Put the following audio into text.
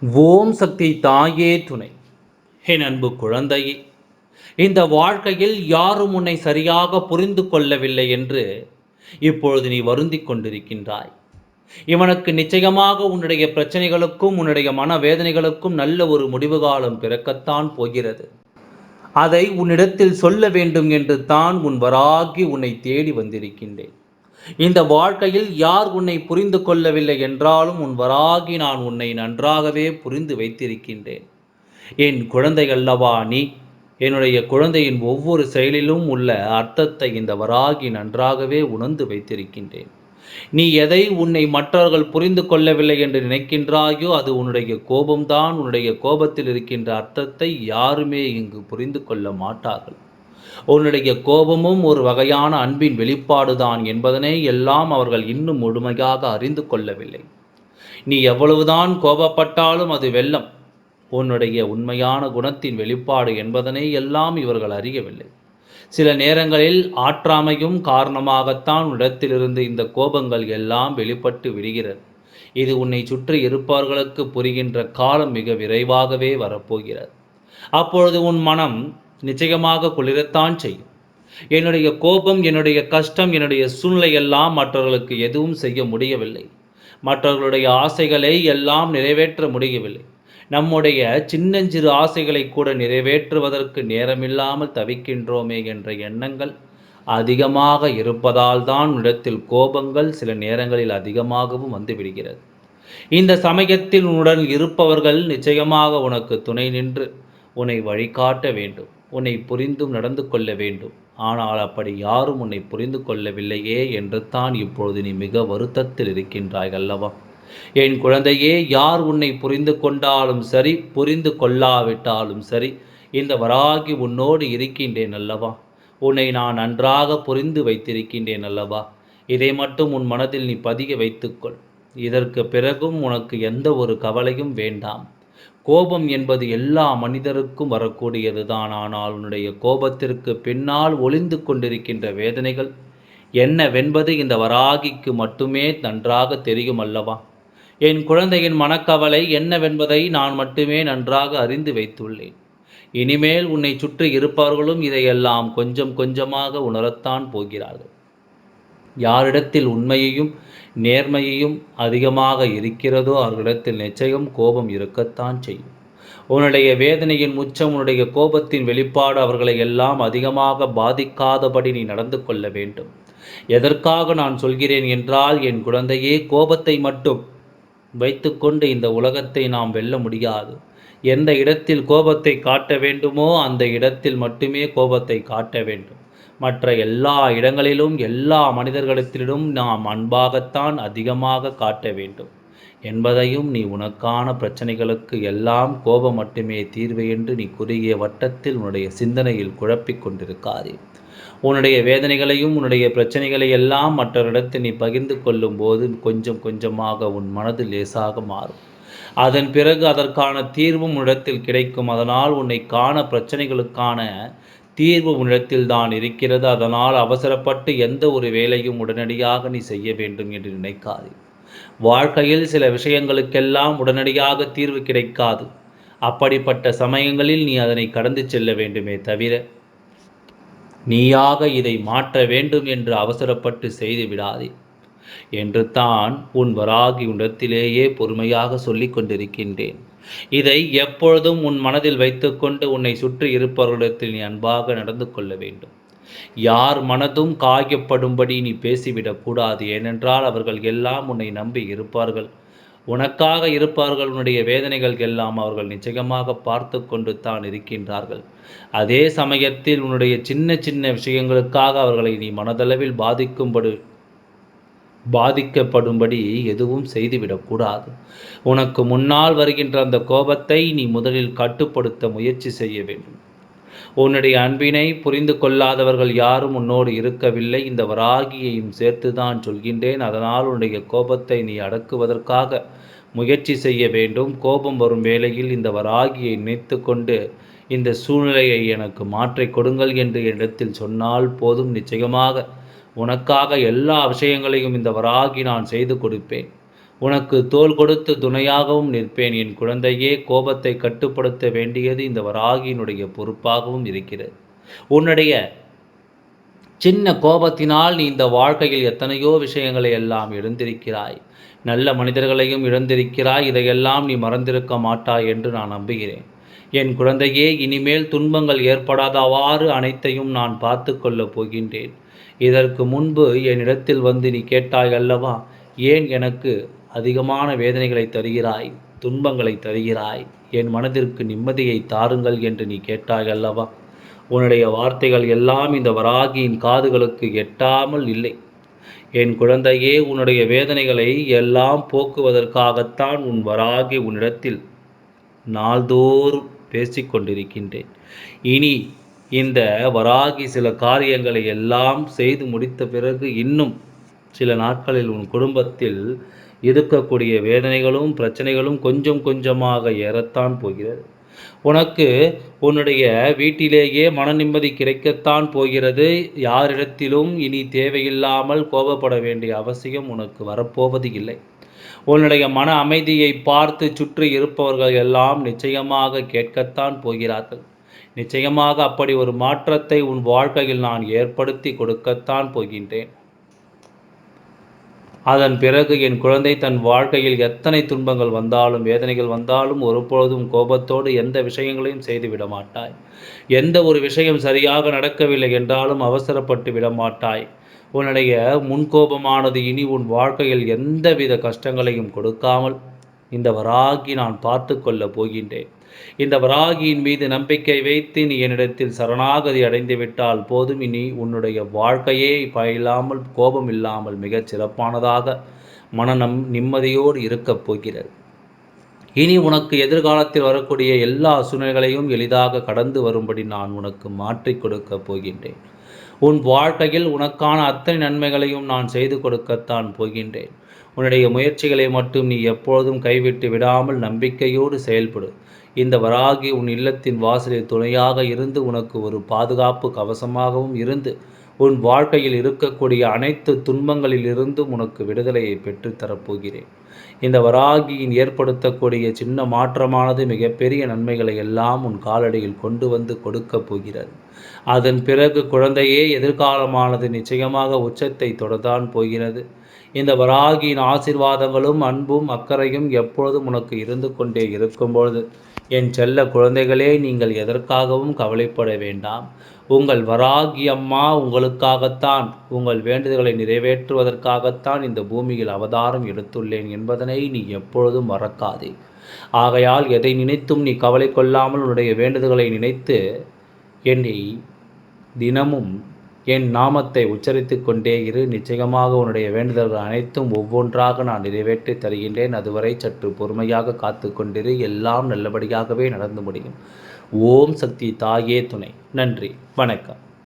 ஓம் சக்தி தாயே துணை. என் அன்பு குழந்தையே, இந்த வாழ்க்கையில் யாரும் உன்னை சரியாக புரிந்து கொள்ளவில்லை என்று இப்பொழுது நீ வருந்திக் கொண்டிருக்கின்றாய். இவனுக்கு நிச்சயமாக உன்னுடைய பிரச்சனைகளுக்கும் உன்னுடைய மனவேதனைகளுக்கும் நல்ல ஒரு முடிவு காலம் பிறக்கத்தான் போகிறது. அதை உன்னிடத்தில் சொல்ல வேண்டும் என்று தான் உன் வராகி உன்னை தேடி வந்திருக்கின்றேன். இந்த வாழ்க்கையில் யார் உன்னை புரிந்து கொள்ளவில்லை என்றாலும் உன் வராகி நான் உன்னை நன்றாகவே புரிந்து வைத்திருக்கின்றேன். என் குழந்தை அல்லவா நீ. என்னுடைய குழந்தையின் ஒவ்வொரு செயலிலும் உள்ள அர்த்தத்தை இந்த வராகி நன்றாகவே உணர்ந்து வைத்திருக்கின்றேன். நீ எதை உன்னை மற்றவர்கள் புரிந்து கொள்ளவில்லை என்று நினைக்கின்றாயோ அது உன்னுடைய கோபம்தான். உன்னுடைய கோபத்தில் இருக்கின்ற அர்த்தத்தை யாருமே இங்கு புரிந்து கொள்ள மாட்டார்கள். உன்னுடைய கோபமும் ஒரு வகையான அன்பின் வெளிப்பாடுதான் என்பதனை எல்லாம் அவர்கள் இன்னும் முழுமையாக அறிந்து கொள்ளவில்லை. நீ எவ்வளவுதான் கோபப்பட்டாலும் அது வெள்ளம் உன்னுடைய உண்மையான குணத்தின் வெளிப்பாடு என்பதனை எல்லாம் இவர்கள் அறியவில்லை. சில நேரங்களில் ஆற்றாமையும் காரணமாகத்தான் இடத்திலிருந்து இந்த கோபங்கள் எல்லாம் வெளிப்பட்டு விடுகிறது. இது உன்னை சுற்றி இருப்பவர்களுக்கு புரிகின்ற காலம் மிக விரைவாகவே வரப்போகிறது. அப்பொழுது உன் மனம் நிச்சயமாக குளிரத்தான் செய்யும். என்னுடைய கோபம், என்னுடைய கஷ்டம், என்னுடைய சூழ்நிலை எல்லாம் மற்றவர்களுக்கு எதுவும் செய்ய முடியவில்லை. மற்றவர்களுடைய ஆசைகளை எல்லாம் நிறைவேற்ற முடியவில்லை. நம்முடைய சின்னஞ்சிறு ஆசைகளை கூட நிறைவேற்றுவதற்கு நேரமில்லாமல் தவிக்கின்றோமே என்ற எண்ணங்கள் அதிகமாக இருப்பதால் தான் இடத்தில் கோபங்கள் சில நேரங்களில் அதிகமாகவும் வந்துவிடுகிறது. இந்த சமயத்தில் உன்னுடன் இருப்பவர்கள் நிச்சயமாக உனக்கு துணை நின்று உன்னை வழிகாட்ட வேண்டும். உன்னை புரிந்தும் நடந்து கொள்ள வேண்டும். ஆனால் அப்படி யாரும் உன்னை புரிந்து கொள்ளவில்லையே என்று தான் இப்பொழுது நீ மிக வருத்தத்தில் இருக்கின்றாய் அல்லவா? என் குழந்தையே, யார் உன்னை புரிந்து கொண்டாலும் சரி, புரிந்து கொள்ளாவிட்டாலும் சரி, இந்த வராகி உன்னோடு இருக்கின்றேன் அல்லவா? உன்னை நான் நன்றாக புரிந்து வைத்திருக்கின்றேன் அல்லவா? இதை மட்டும் உன் மனதில் நீ பதிய வைத்துக்கொள். இதற்கு பிறகும் உனக்கு எந்த ஒரு கவலையும் வேண்டாம். கோபம் என்பது எல்லா மனிதருக்கும் வரக்கூடியது தான். ஆனால் உன்னுடைய கோபத்திற்கு பின்னால் ஒளிந்து கொண்டிருக்கின்ற வேதனைகள் என்னவென்பது இந்த வராகிக்கு மட்டுமே நன்றாக தெரியும் அல்லவா? என் குழந்தையின் மனக்கவலை என்னவென்பதை நான் மட்டுமே நன்றாக அறிந்து வைத்துள்ளேன். இனிமேல் உன்னை சுற்றி இருப்பவர்களும் இதையெல்லாம் கொஞ்சம் கொஞ்சமாக உணரத்தான் போகிறார்கள். யாரிடத்தில் உண்மையையும் நேர்மையையும் அதிகமாக இருக்கிறதோ அவர்களிடத்தில் நிச்சயம் கோபம் இருக்கத்தான் செய்யும். உன்னுடைய வேதனையின் உச்சம், உன்னுடைய கோபத்தின் வெளிப்பாடு அவர்களை எல்லாம் அதிகமாக பாதிக்காதபடி நீ நடந்து கொள்ள வேண்டும். எதற்காக நான் சொல்கிறேன் என்றால், என் குழந்தையே, கோபத்தை மட்டும் வைத்துக்கொண்டு இந்த உலகத்தை நாம் வெல்ல முடியாது. எந்த இடத்தில் கோபத்தை காட்ட வேண்டுமோ அந்த இடத்தில் மட்டுமே கோபத்தை காட்ட வேண்டும். மற்ற எல்லா இடங்களிலும் எல்லா மனிதர்களிடத்திலும் நாம் அன்பாகத்தான் அதிகமாக காட்ட வேண்டும் என்பதையும் நீ உனக்கான பிரச்சனைகளுக்கு எல்லாம் கோபம் மட்டுமே தீர்வு என்று நீ குறுகிய வட்டத்தில் உன்னுடைய சிந்தனையில் குழப்பிக் கொண்டிருக்காதே. உன்னுடைய வேதனைகளையும் உன்னுடைய பிரச்சனைகளை எல்லாம் மற்றவரிடத்தில் நீ பகிர்ந்து கொள்ளும் போது கொஞ்சம் கொஞ்சமாக உன் மனது லேசாக மாறும். அதன் பிறகு அதற்கான தீர்வும் உன்னிடத்தில் கிடைக்கும். அதனால் உன்னை காண பிரச்சனைகளுக்கான தீர்வு உன்னிடத்தில் தான் இருக்கிறது. அதனால் அவசரப்பட்டு எந்த ஒரு வேலையும் உடனடியாக நீ செய்ய வேண்டும் என்று நினைக்காது. வாழ்க்கையில் சில விஷயங்களுக்கெல்லாம் உடனடியாக தீர்வு கிடைக்காது. அப்படிப்பட்ட சமயங்களில் நீ அதனை கடந்து செல்ல வேண்டுமே தவிர நீயாக இதை மாற்ற வேண்டும் என்று அவசரப்பட்டு செய்து விடாதே என்று தான் உன் வராகி உன்னிடத்திலேயே பொறுமையாக சொல்லிக் கொண்டிருக்கின்றேன். இதை எப்பொழுதும் உன் மனதில் வைத்துக்கொண்டு உன்னை சுற்றி இருப்பவர்களிடத்தில் நீ அன்பாக நடந்து கொள்ள வேண்டும். யார் மனதும் காயப்படும்படி நீ பேசிவிடக்கூடாது. ஏனென்றால் அவர்கள் எல்லாம் உன்னை நம்பி இருப்பார்கள், உனக்காக இருப்பார்கள். உன்னுடைய வேதனைகள் எல்லாம் அவர்கள் நிச்சயமாக பார்த்து கொண்டு தான் இருக்கின்றார்கள். அதே சமயத்தில் உன்னுடைய சின்ன சின்ன விஷயங்களுக்காக அவர்களை நீ மனதளவில் பாதிக்கப்படும்படி எதுவும் செய்துவிடக்கூடாது. உனக்கு முன்னால் வருகின்ற அந்த கோபத்தை நீ முதலில் கட்டுப்படுத்த முயற்சி செய்ய வேண்டும். உன்னுடைய அன்பினை புரிந்து கொள்ளாதவர்கள் யாரும் உன்னோடு இருக்கவில்லை. இந்த வராகியையும் சேர்த்து தான் சொல்கின்றேன். அதனால் உன்னுடைய கோபத்தை நீ அடக்குவதற்காக முயற்சி செய்ய வேண்டும். கோபம் வரும் வேளையில் இந்த வராகியை நினைத்து கொண்டு இந்த சூழ்நிலையை எனக்கு மாற்றிக் கொடுங்கள் என்று இடத்தில் சொன்னால் போதும். நிச்சயமாக உனக்காக எல்லா விஷயங்களையும் இந்த வராகி நான் செய்து கொடுப்பேன். உனக்கு தோள் கொடுத்து துணையாகவும் நிற்பேன். என் குழந்தையே, கோபத்தை கட்டுப்படுத்த வேண்டியது இந்த வராகியினுடைய பொறுப்பாகவும் இருக்கிறது. உன்னுடைய சின்ன கோபத்தினால் நீ இந்த வாழ்க்கையில் எத்தனையோ விஷயங்களை எல்லாம் இழந்திருக்கிறாய். நல்ல மனிதர்களையும் இழந்திருக்கிறாய். இதையெல்லாம் நீ மறந்திருக்க மாட்டாய் என்று நான் நம்புகிறேன். என் குழந்தையே, இனிமேல் துன்பங்கள் ஏற்படாதவாறு அனைத்தையும் நான் பார்த்து கொள்ளப் போகின்றேன். இதற்கு முன்பு என்னிடத்தில் வந்து நீ கேட்டாய் அல்லவா, ஏன் எனக்கு அதிகமான வேதனைகளை தருகிறாய், துன்பங்களை தருகிறாய், என் மனதிற்கு நிம்மதியை தாருங்கள் என்று நீ கேட்டாய் அல்லவா. உன்னுடைய வார்த்தைகள் எல்லாம் இந்த வராகியின் காதுகளுக்கு எட்டாமல் இல்லை. என் குழந்தையே, உன்னுடைய வேதனைகளை எல்லாம் போக்குவதற்காகத்தான் உன் வராகி உன்னிடத்தில் நாள்தோறும் பேசிக்கொண்டிருக்கின்றேன். இனி இந்த வராகி சில காரியங்களை எல்லாம் செய்து முடித்த பிறகு இன்னும் சில நாட்களில் உன் குடும்பத்தில் இருக்கக்கூடிய வேதனைகளும் பிரச்சனைகளும் கொஞ்சம் கொஞ்சமாக ஏறத்தான் போகிறது. உனக்கு உன்னுடைய வீட்டிலேயே மன நிம்மதி கிடைக்கத்தான் போகிறது. யாரிடத்திலும் இனி தேவையில்லாமல் கோபப்பட வேண்டிய அவசியம் உனக்கு வரப்போவது இல்லை. உன்னுடைய மன அமைதியை பார்த்து சுற்றி இருப்பவர்கள் எல்லாம் நிச்சயமாக கேட்கத்தான் போகிறார்கள். நிச்சயமாக அப்படி ஒரு மாற்றத்தை உன் வாழ்க்கையில் நான் ஏற்படுத்தி கொடுக்கத்தான் போகின்றேன். அதன் பிறகு என் குழந்தை தன் வாழ்க்கையில் எத்தனை துன்பங்கள் வந்தாலும் வேதனைகள் வந்தாலும் ஒருபொழுதும் கோபத்தோடு எந்த விஷயங்களையும் செய்துவிட மாட்டாய். எந்த ஒரு விஷயம் சரியாக நடக்கவில்லை என்றாலும் அவசரப்பட்டு விட மாட்டாய். உன்னுடைய முன்கோபமானது இனி உன் வாழ்க்கையில் எந்தவித கஷ்டங்களையும் கொடுக்காமல் இந்த வராகி நான் பார்த்து கொள்ளப் போகின்றேன். இந்த வராகியின் மீது நம்பிக்கை வைத்து நீ என்னிடத்தில் சரணாகதி அடைந்து விட்டால் போதும். இனி உன்னுடைய வாழ்க்கையே பயிலாமல் கோபம் இல்லாமல் மிகச் சிறப்பானதாக நிம்மதியோடு இருக்கப் போகிறது. இனி உனக்கு எதிர்காலத்தில் வரக்கூடிய எல்லா சூழ்நிலைகளையும் எளிதாக கடந்து வரும்படி நான் உனக்கு மாற்றி கொடுக்கப் போகின்றேன். உன் வாழ்க்கையில் உனக்கான அத்தனை நன்மைகளையும் நான் செய்து கொடுக்கத்தான் போகின்றேன். உன்னுடைய முயற்சிகளை மட்டும் நீ எப்பொழுதும் கைவிட்டு விடாமல் நம்பிக்கையோடு செயல்படு. இந்த வராகி உன் இல்லத்தின் வாசலில் துணையாக இருந்து உனக்கு ஒரு பாதுகாப்பு கவசமாகவும் இருந்து உன் வாழ்க்கையில் இருக்கக்கூடிய அனைத்து துன்பங்களிலிருந்தும் உனக்கு விடுதலையை பெற்றுத்தரப்போகிறேன். இந்த வராகியின் ஏற்படுத்தக்கூடிய சின்ன மாற்றமானது மிகப்பெரிய நன்மைகளை எல்லாம் உன் காலடியில் கொண்டு வந்து கொடுக்கப் போகிறது. அதன் பிறகு குழந்தையே, எதிர்காலமானது நிச்சயமாக உச்சத்தை தொடர்தான் போகிறது. இந்த வராகியின் ஆசீர்வாதங்களும் அன்பும் அக்கறையும் எப்பொழுதும் உனக்கு இருந்து கொண்டே இருக்கும்பொழுது என் செல்ல குழந்தைகளே, நீங்கள் எதற்காகவும் கவலைப்பட வேண்டாம். உங்கள் வராகி அம்மா உங்களுக்காகத்தான், உங்கள் வேண்டுதல்களை நிறைவேற்றுவதற்காகத்தான் இந்த பூமியில் அவதாரம் எடுத்துள்ளேன் என்பதனை நீ எப்பொழுதும் மறக்காதே. ஆகையால் எதை நினைத்தும் நீ கவலை கொள்ளாமல் உன்னுடைய வேண்டுதல்களை நினைத்து என்னை தினமும் என் நாமத்தை உச்சரித்து கொண்டே இரு. நிச்சயமாக உன்னுடைய வேண்டுதல்கள் அனைத்தும் ஒவ்வொன்றாக நான் நிறைவேற்றி தருகின்றேன். அதுவரை சற்று பொறுமையாக காத்து கொண்டிரு. எல்லாம் நல்லபடியாகவே நடந்து முடியும். ஓம் சக்தி தாயே துணை. நன்றி, வணக்கம்.